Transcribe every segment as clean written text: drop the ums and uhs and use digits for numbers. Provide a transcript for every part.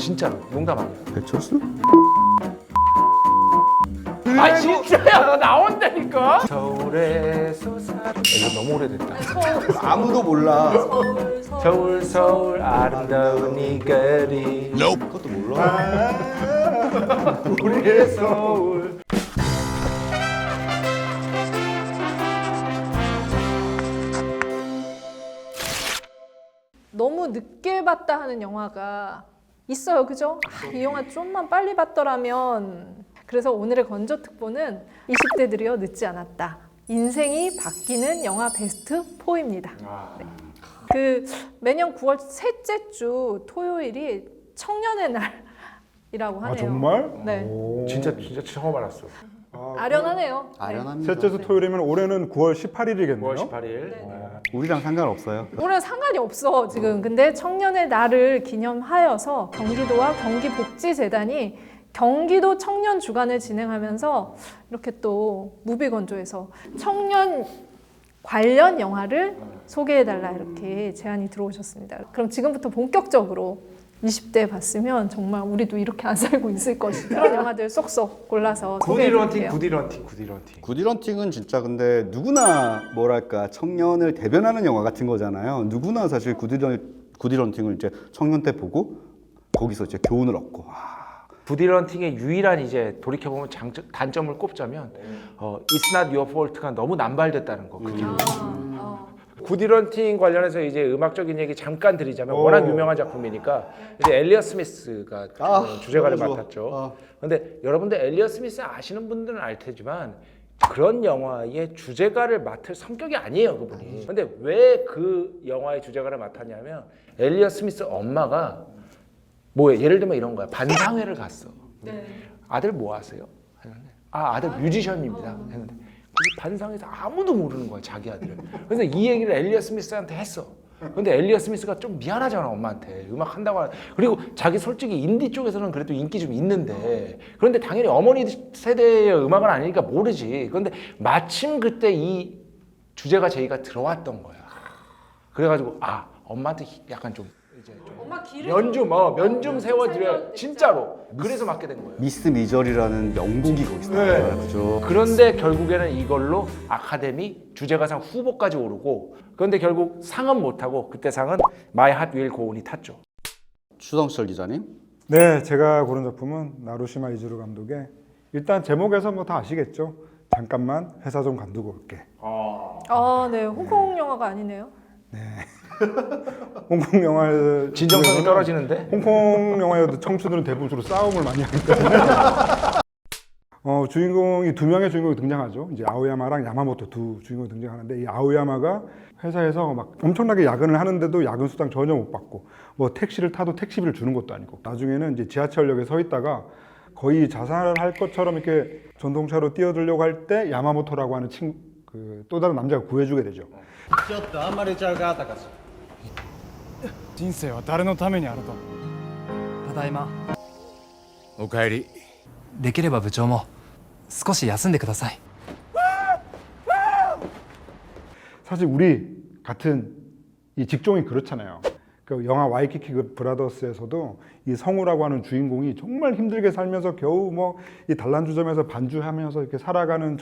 진짜로 농담 아니야. 배철수? 아 진짜야 너 나온다니까. 서울에서 살아. 이거 너무 오래됐다. 아무도 몰라. 서울 서울 아름다운 이 거리. 그것도 몰라. 우리의 서울. 너무 늦게 봤다 하는 영화가 있어요, 그죠? 이 영화 좀만 빨리 봤더라면. 그래서 오늘의 건조 특보는 20대들이여 늦지 않았다. 인생이 바뀌는 영화 베스트 4입니다. 네. 그 매년 9월 셋째 주 토요일이 청년의 날이라고 하네요. 아 정말? 네. 오. 진짜 처음 알았어. 아련하네요. 아련합니다. 셋째 주 토요일이면 올해는 9월 18일이겠네요. 9월 18일. 우리랑 상관없어요. 올해는 상관이 없어 지금. 근데 청년의 날을 기념하여서 경기도와 경기복지재단이 경기도 청년 주간을 진행하면서 이렇게 또 무비건조에서 청년 관련 영화를 소개해달라 이렇게 제안이 들어오셨습니다. 그럼 지금부터 본격적으로 20대 봤으면 정말 우리도 이렇게 안 살고 있을 것이다. 그런 영화들 쏙쏙 골라서 소개해드릴게요. 구디런팅. 구디런팅은 진짜 근데 누구나 뭐랄까 청년을 대변하는 영화 같은 거잖아요. 누구나 사실 구디런팅을 이제 청년 때 보고 거기서 이제 교훈을 얻고. 구디런팅의 유일한 이제 돌이켜보면 단점을 꼽자면 It's not your fault가 너무 남발됐다는 거. 그게. 구디런팅 관련해서 이제 음악적인 얘기 잠깐 드리자면 워낙 유명한 작품이니까 이제 엘리엇 스미스가 주제가를 너무 좋아. 맡았죠. 근데 여러분들 엘리엇 스미스 아시는 분들은 알 테지만 그런 영화의 주제가를 맡을 성격이 아니에요, 그분이. 근데 왜 그 영화의 주제가를 맡았냐면 엘리엇 스미스 엄마가 뭐 예를 들면 이런 거야. 반상회를 갔어. 아들 뭐 하세요? 했는데 아들 뮤지션입니다. 했는데 그 반상회에서 아무도 모르는 거야, 자기 아들을. 그래서 이 얘기를 엘리엇 스미스한테 했어. 근데 엘리엇 스미스가 좀 미안하잖아, 엄마한테. 음악 한다고 하는. 그리고 자기 솔직히 인디 쪽에서는 그래도 인기 좀 있는데. 그런데 당연히 어머니 세대의 음악은 아니니까 모르지. 그런데 마침 그때 이 주제가 제의가 들어왔던 거야. 그래가지고 엄마한테 약간 좀 이제 좀 면 좀 세워드려. 진짜로. 그래서 맡게 된 거예요. 미스 미저리라는 명곡이 거기서 나와요. 그죠? 그런데 결국에는 이걸로 아카데미 주제가상 후보까지 오르고, 그런데 결국 상은 못하고 그때 상은 마이 핫 윌 고온이 탔죠. 추성철 기자님. 네, 제가 고른 작품은 나루시마 이즈루 감독의 일단 제목에서 뭐 다 아시겠죠. 잠깐만 회사 좀 관두고 올게. 네. 홍콩 영화가 아니네요. 홍콩 영화의 진정성이 떨어지는데? 홍콩 영화여도 청춘들은 대부분 주로 싸움을 많이 하기 때문에 주인공이 두 명의 주인공이 등장하죠. 이제 아오야마랑 야마모토 두 주인공이 등장하는데 이 아오야마가 회사에서 막 엄청나게 야근을 하는데도 야근 수당 전혀 못 받고 뭐 택시를 타도 택시비를 주는 것도 아니고 나중에는 이제 지하철역에 서 있다가 거의 자살을 할 것처럼 이렇게 전동차로 뛰어들려고 할 때 야마모토라고 하는 또 다른 남자가 구해주게 되죠. ちょっとあんまり打ち上がったかし人生は誰のためにあると。ただいま。おかえりできれば部長も少し休んでください。 사실 우리 같은 이 직종이 그렇잖아요. 그 영화 와이키키 브라더스에서도 이 성우라고 하는 주인공이 정말 힘들게 살면서 겨우 뭐 이 단란주점에서 반주하면서 이렇게 살아가는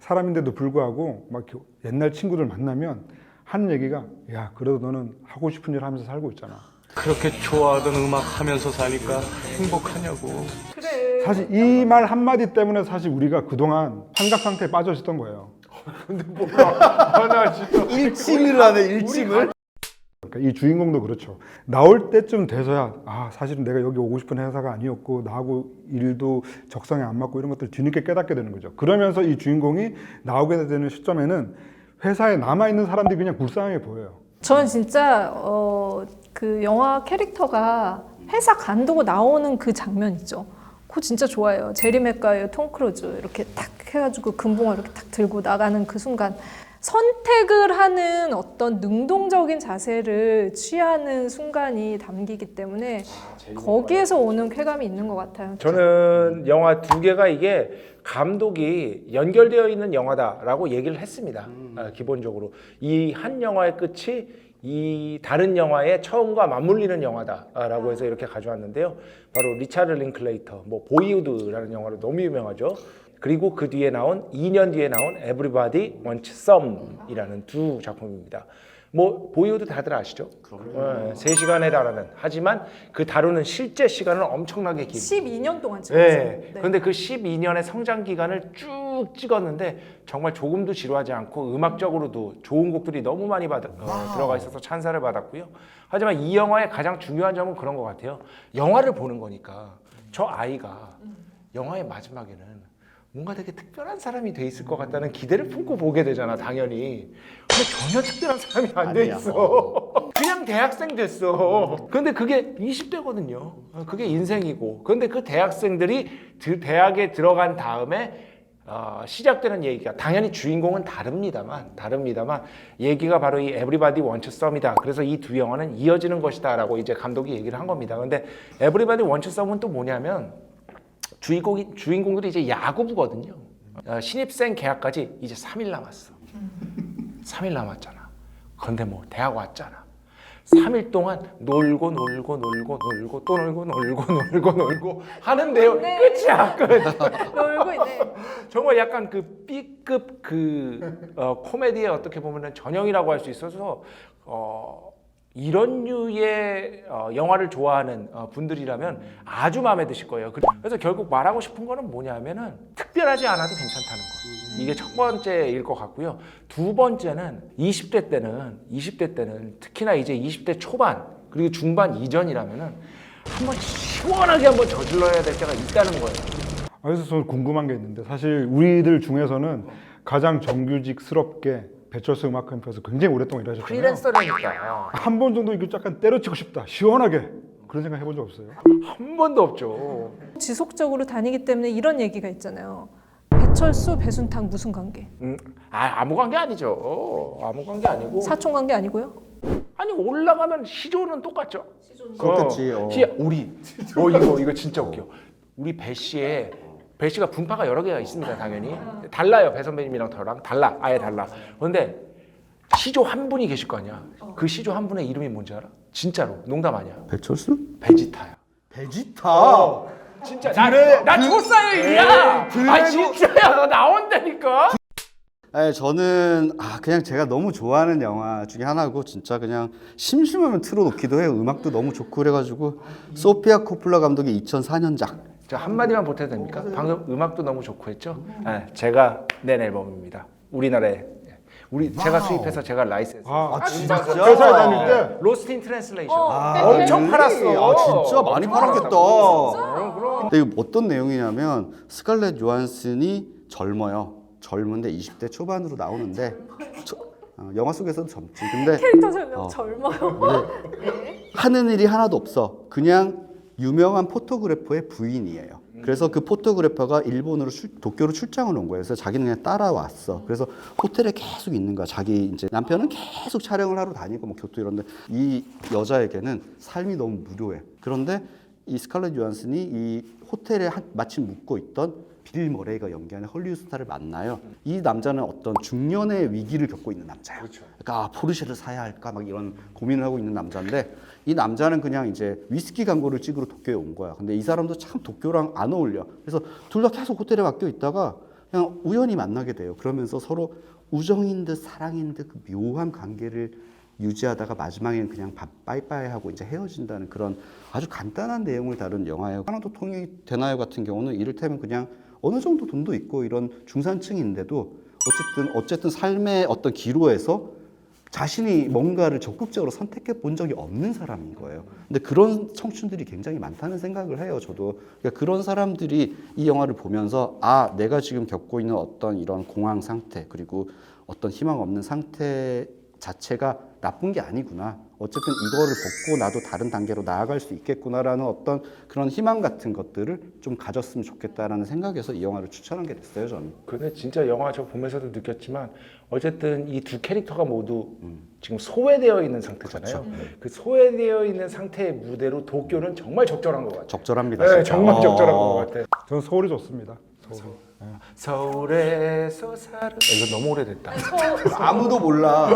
사람인데도 불구하고 막 옛날 친구들 만나면 하는 얘기가 야 그래도 너는 하고 싶은 일 하면서 살고 있잖아. 그렇게 좋아하던 음악 하면서 사니까 행복하냐고. 그래. 사실 이 말 한마디 때문에 사실 우리가 그동안 환각 상태에 빠져 있었던 거예요. 나 진짜 일침을 하네, 일침을. 그러니까 이 주인공도 그렇죠. 나올 때쯤 돼서야 사실은 내가 여기 오고 싶은 회사가 아니었고 나하고 일도 적성에 안 맞고 이런 것들 뒤늦게 깨닫게 되는 거죠. 그러면서 이 주인공이 나오게 되는 시점에는 회사에 남아있는 사람들이 그냥 불쌍하게 보여요. 저는 진짜 그 영화 캐릭터가 회사 간두고 나오는 그 장면 있죠. 그거 진짜 좋아해요. 제리 맥가이어, 톰 크루즈 이렇게 탁 해가지고 금붕어 이렇게 탁 들고 나가는 그 순간 선택을 하는 어떤 능동적인 자세를 취하는 순간이 담기기 때문에 거기에서 오는 쾌감이 있는 것 같아요. 저는 영화 두 개가 이게 감독이 연결되어 있는 영화다라고 얘기를 했습니다. 기본적으로 이 한 영화의 끝이 이 다른 영화의 처음과 맞물리는 영화다라고 해서 이렇게 가져왔는데요. 바로 리차드 링클레이터, 뭐 보이우드라는 영화로 너무 유명하죠. 그리고 그 뒤에 나온 2년 뒤에 나온 Everybody Wants Some이라는 두 작품입니다. 뭐 보이우드 다들 아시죠? 그럼요. 3시간에 달하는, 하지만 그 다루는 실제 시간은 엄청나게 긴. 12년 동안 찍었어요. 네. 그런데 그 12년의 성장 기간을 쭉 찍었는데 정말 조금도 지루하지 않고 음악적으로도 좋은 곡들이 너무 많이 들어가 있어서 찬사를 받았고요. 하지만 이 영화의 가장 중요한 점은 그런 것 같아요. 영화를 보는 거니까 저 아이가 영화의 마지막에는 뭔가 되게 특별한 사람이 돼 있을 것 같다는 기대를 품고 보게 되잖아, 당연히. 근데 전혀 특별한 사람이 안 돼 있어. 그냥 대학생 됐어. 근데 그게 20대거든요. 그게 인생이고. 근데 그 대학생들이 대학에 들어간 다음에 시작되는 얘기가, 당연히 주인공은 다릅니다만 얘기가 바로 이 Everybody Wants Some이다. 그래서 이 두 영화는 이어지는 것이다라고 이제 감독이 얘기를 한 겁니다. 근데 Everybody Wants Some은 또 뭐냐면 주인공들이 이제 야구부거든요. 신입생 계약까지 이제 3일 남았어. 3일 남았잖아. 그런데 뭐 대학 왔잖아. 3일 동안 놀고 또 놀고 하는데요. 끝이야, 끝. 놀고 있네. 정말 약간 그 B급 코미디에 어떻게 보면은 전형이라고 할 수 있어서 이런 류의 영화를 좋아하는 분들이라면 아주 마음에 드실 거예요. 그래서 결국 말하고 싶은 거는 뭐냐면은 특별하지 않아도 괜찮다는 거. 이게 첫 번째일 것 같고요. 두 번째는 20대 때는 특히나 이제 20대 초반 그리고 중반 이전이라면은 한번 시원하게 한번 저질러야 될 때가 있다는 거예요. 그래서 저는 궁금한 게 있는데 사실 우리들 중에서는 가장 정규직스럽게 배철수 음악 캠프에서 굉장히 오랫동안 일하셨잖아요. 프리랜서라니까. 한 번 정도 이거 약간 때려치고 싶다, 시원하게 그런 생각 해본 적 없어요? 한 번도 없죠. 지속적으로 다니기 때문에 이런 얘기가 있잖아요. 배철수, 배순탁 무슨 관계? 아무 관계 아니죠. 아무 관계 아니고. 사촌 관계 아니고요? 아니 올라가면 시조는 똑같죠. 그렇겠지. 우리 이거 진짜 웃겨. 우리 배 씨가 분파가 여러 개가 있습니다. 당연히 달라요. 배 선배님이랑 저랑 아예 달라. 그런데 시조 한 분이 계실 거 아니야. 그 시조 한 분의 이름이 뭔지 알아? 진짜로 농담 아니야. 배철수? 베지타야. 베지타. 진짜 나 조사일이야. 진짜야. 너 나온다니까. 저는 그냥 제가 너무 좋아하는 영화 중에 하나고 진짜 그냥 심심하면 틀어놓기도 해요. 음악도 너무 좋고 그래가지고 소피아 코플라 감독의 2004년작. 저 한마디만 보태도 됩니까? 방금 음악도 너무 좋고 했죠? 제가 낸 앨범입니다. 우리나라에 제가 수입해서 제가 라이센스. 진짜? 회사에 다닐 때? 로스트 인 트랜슬레이션. 네. 엄청 팔았어. 진짜 많이 팔았겠다. 그럼. 근데 이거 어떤 내용이냐면 스칼렛 요한슨이 젊은데 20대 초반으로 나오는데 영화 속에서도 젊지. 근데 캐릭터 설명 젊어요. 하는 일이 하나도 없어. 그냥 유명한 포토그래퍼의 부인이에요. 그래서 그 포토그래퍼가 일본으로 도쿄로 출장을 온 거예요. 그래서 자기는 그냥 따라왔어. 그래서 호텔에 계속 있는 거야. 자기 이제 남편은 계속 촬영을 하러 다니고 뭐 교토 이런데 이 여자에게는 삶이 너무 무료해. 그런데 이 스칼렛 요한슨이 이 호텔에 마침 묵고 있던 빌 머레이가 연기하는 헐리우드 스타를 만나요. 이 남자는 어떤 중년의 위기를 겪고 있는 남자야. 그러니까 포르쉐를 사야 할까 막 이런 고민을 하고 있는 남자인데 이 남자는 그냥 이제 위스키 광고를 찍으러 도쿄에 온 거야. 근데 이 사람도 참 도쿄랑 안 어울려. 그래서 둘 다 계속 호텔에 맡겨 있다가 그냥 우연히 만나게 돼요. 그러면서 서로 우정인 듯 사랑인 듯 그 묘한 관계를 유지하다가 마지막에는 그냥 빠이빠이 하고 이제 헤어진다는 그런 아주 간단한 내용을 다룬 영화예요. 하나도 통용이 되나요 같은 경우는 이를테면 그냥 어느 정도 돈도 있고 이런 중산층인데도 어쨌든 삶의 어떤 기로에서 자신이 뭔가를 적극적으로 선택해 본 적이 없는 사람인 거예요. 근데 그런 청춘들이 굉장히 많다는 생각을 해요, 저도. 그러니까 그런 사람들이 이 영화를 보면서 내가 지금 겪고 있는 어떤 이런 공황 상태 그리고 어떤 희망 없는 상태 자체가 나쁜 게 아니구나. 어쨌든 이거를 벗고 나도 다른 단계로 나아갈 수 있겠구나라는 어떤 그런 희망 같은 것들을 좀 가졌으면 좋겠다라는 생각에서 이 영화를 추천한 게 됐어요, 저는. 근데 진짜 영화 저 보면서도 느꼈지만 어쨌든 이 두 캐릭터가 모두 지금 소외되어 있는 상태잖아요. 그 소외되어 있는 상태의 무대로 도쿄는 정말 적절한 것 같아요. 적절합니다. 네, 진짜. 정말 적절한 것 같아요. 저는 서울이 좋습니다. 서울에서 살아. 이거 너무 오래됐다. 아무도 몰라.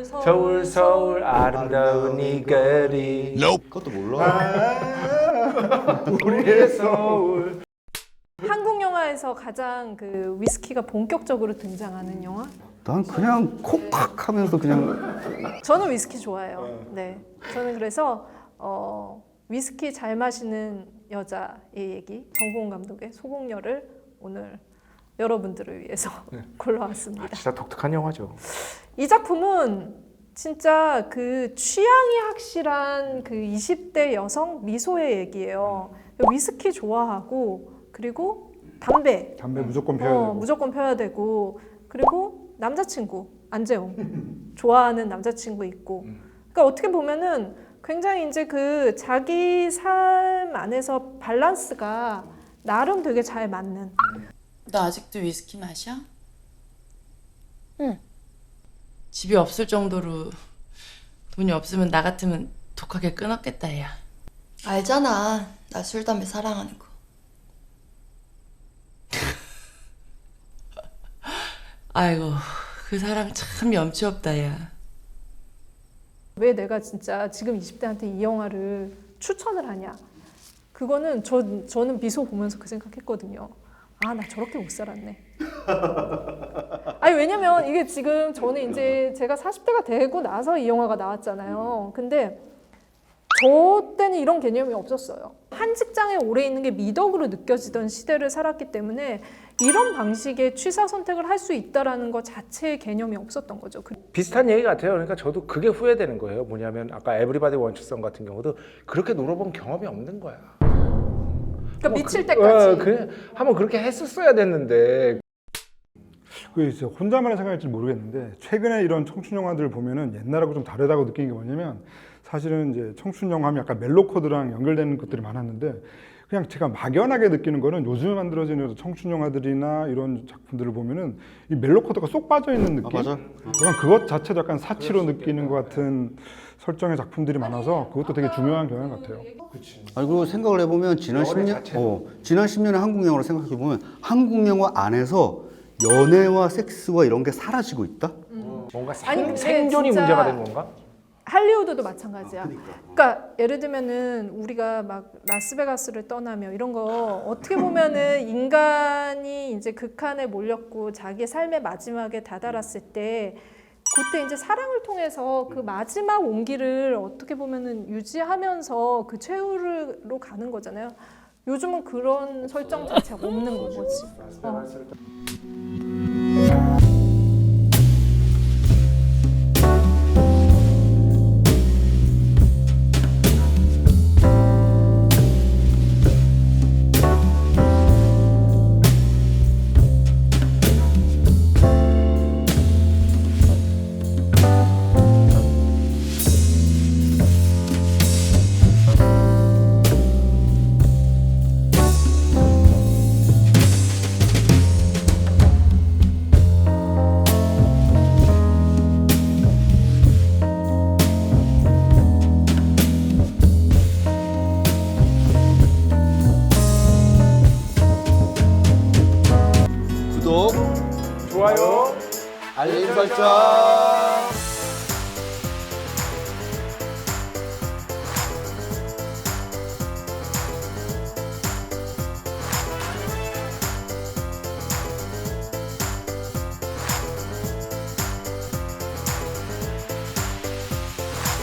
서울 서울 아름다운 이 거리. 그것도 몰라. 우리의 서울. 한국 영화에서 가장 그 위스키가 본격적으로 등장하는 영화? 난 그냥 콕콕 하면서 그냥 저는 위스키 좋아해요. 네, 저는 그래서 위스키 잘 마시는 여자의 얘기, 정보은 감독의 소공녀를 오늘 여러분들을 위해서 골라왔습니다. 진짜 독특한 영화죠. 이 작품은 진짜 그 취향이 확실한 그 20대 여성 미소의 얘기예요. 위스키 좋아하고 그리고 담배 담배 무조건 피워야 되고. 무조건 펴야 되고 그리고 남자친구 안재홍 좋아하는 남자친구 있고 그러니까 어떻게 보면은 굉장히 이제 그 자기 삶 안에서 밸런스가 나름 되게 잘 맞는 너 아직도 위스키 마셔? 응. 집이 없을 정도로 돈이 없으면 나 같으면 독하게 끊었겠다 야. 알잖아. 나 술, 담배 사랑하는 거. 아이고 그 사람 참 염치 없다 야. 왜 내가 진짜 지금 20대한테 이 영화를 추천을 하냐 그거는 저는 미소 보면서 그 생각했거든요. 아, 나 저렇게 못 살았네. 아니 왜냐면 이게 지금 저는 이제 제가 40대가 되고 나서 이 영화가 나왔잖아요. 근데 저 때는 이런 개념이 없었어요. 한 직장에 오래 있는 게 미덕으로 느껴지던 시대를 살았기 때문에 이런 방식의 취사 선택을 할 수 있다라는 것 자체의 개념이 없었던 거죠. 비슷한 얘기 같아요. 그러니까 저도 그게 후회되는 거예요. 뭐냐면 아까 에브리바디 원츠성 같은 경우도 그렇게 놀아본 경험이 없는 거야. 그러니까 미칠 때까지. 그냥 한번 그렇게 했었어야 됐는데. 그 이제 혼자만의 생각일지 모르겠는데 최근에 이런 청춘 영화들을 보면은 옛날하고 좀 다르다고 느낀 게 뭐냐면 사실은 이제 청춘 영화 하면 약간 멜로 코드랑 연결되는 것들이 많았는데 그냥 제가 막연하게 느끼는 거는 요즘에 만들어지는 청춘 영화들이나 이런 작품들을 보면은 이 멜로 코드가 쏙 빠져 있는 느낌. 맞아. 약간 그것 자체도 약간 사치로 느끼는 것 같은 설정의 작품들이 많아서 그것도 되게 중요한 경향 같아요. 아니 그리고 생각을 해보면 지난 10년의 한국 영화를 생각해 보면 한국 영화 안에서 연애와 섹스와 이런 게 사라지고 있다. 뭔가 아니, 근데 생존이 진짜 문제가 된 건가? 할리우드도 마찬가지야. 그러니까 예를 들면은 우리가 막 라스베가스를 떠나며 이런 거 어떻게 보면은 인간이 이제 극한에 몰렸고 자기 삶의 마지막에 다다랐을 때 그때 이제 사랑을 통해서 그 마지막 온기를 어떻게 보면은 유지하면서 그 최후로 가는 거잖아요. 요즘은 그런 설정 자체가 없는 거지. 구독, 좋아요. 알림 설정.